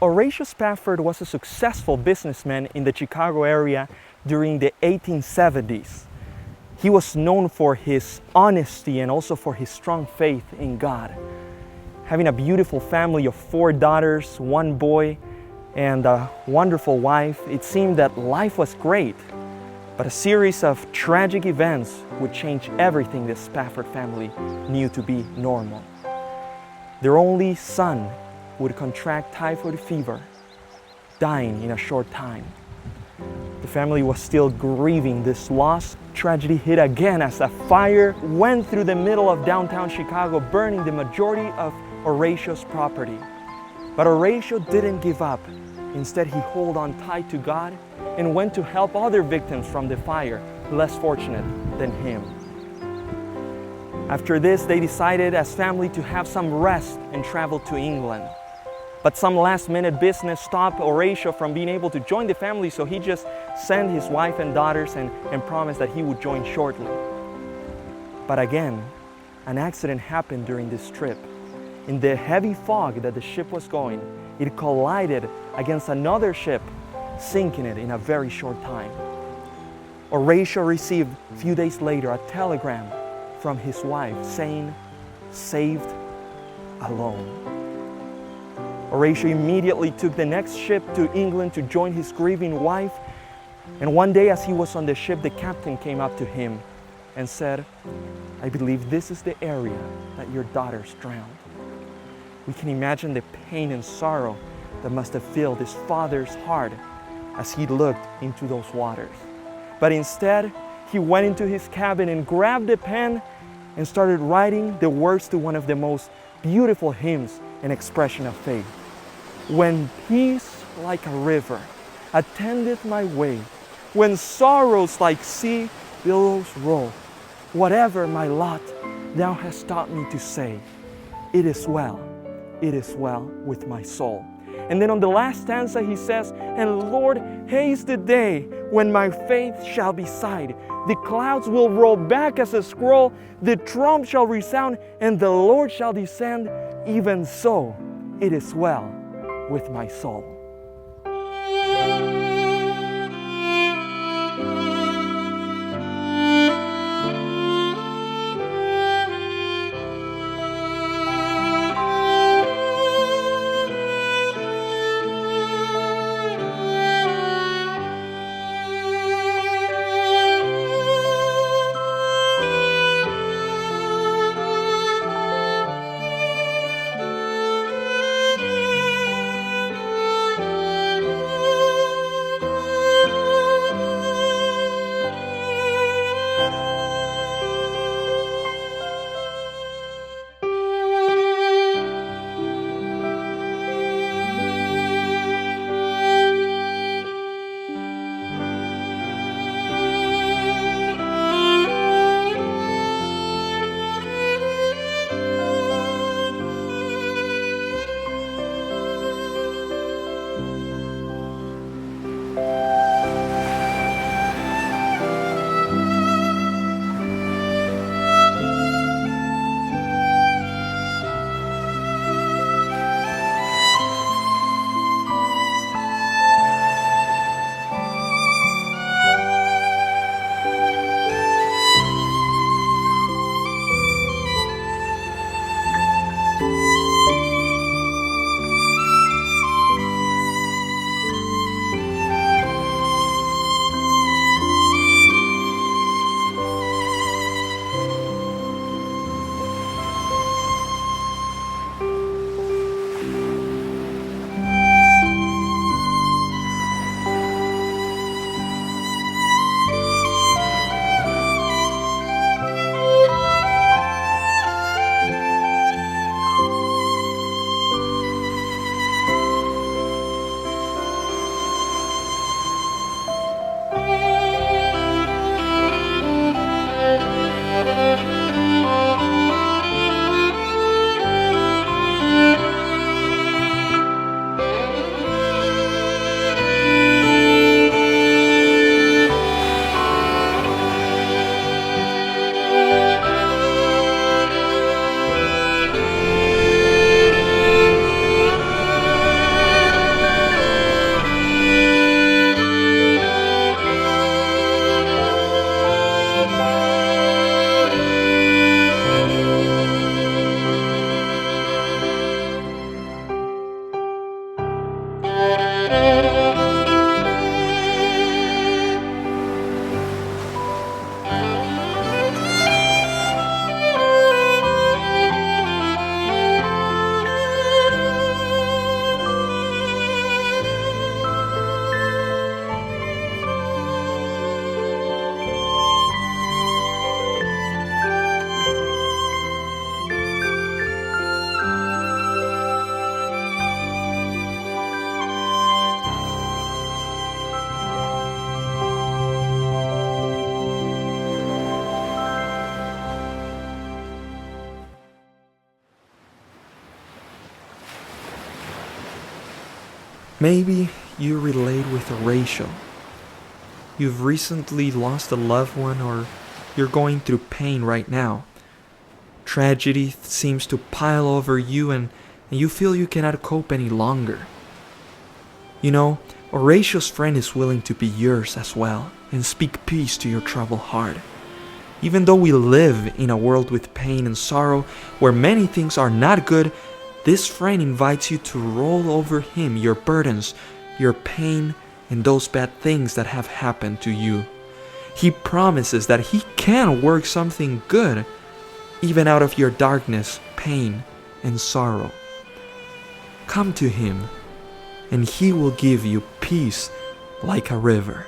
Horatio Spafford was a successful businessman in the Chicago area during the 1870s. He was known for his honesty and also for his strong faith in God. Having a beautiful family of 4 daughters, 1 boy, and a wonderful wife, it seemed that life was great. But a series of tragic events would change everything the Spafford family knew to be normal. Their only son would contract typhoid fever, dying in a short time. The family was still grieving this loss. Tragedy hit again as a fire went through the middle of downtown Chicago, burning the majority of Horatio's property. But Horatio didn't give up. Instead, he held on tight to God and went to help other victims from the fire, less fortunate than him. After this, they decided as family to have some rest and travel to England. But some last-minute business stopped Horatio from being able to join the family, so he just sent his wife and daughters and promised that he would join shortly. But again, an accident happened during this trip. In the heavy fog that the ship was going, it collided against another ship, sinking it in a very short time. Horatio received a few days later a telegram from his wife saying, "Saved alone." Horatio immediately took the next ship to England to join his grieving wife. And one day as he was on the ship, the captain came up to him and said, "I believe this is the area that your daughters drowned." We can imagine the pain and sorrow that must have filled his father's heart as he looked into those waters. But instead, he went into his cabin and grabbed a pen and started writing the words to one of the most beautiful hymns and expression of faith. "When peace like a river attendeth my way, when sorrows like sea billows roll, whatever my lot, thou hast taught me to say, it is well with my soul." And then on the last stanza he says, "And Lord, haste the day when my faith shall be sight. The clouds will roll back as a scroll, the trump shall resound, and the Lord shall descend. Even so, it is well with my soul." Maybe you relate with Horatio. You've recently lost a loved one, or you're going through pain right now. Tragedy seems to pile over you, and you feel you cannot cope any longer. You know, Horatio's friend is willing to be yours as well and speak peace to your troubled heart. Even though we live in a world with pain and sorrow where many things are not good, this friend invites you to roll over him your burdens, your pain, and those bad things that have happened to you. He promises that he can work something good even out of your darkness, pain, and sorrow. Come to him, and he will give you peace like a river.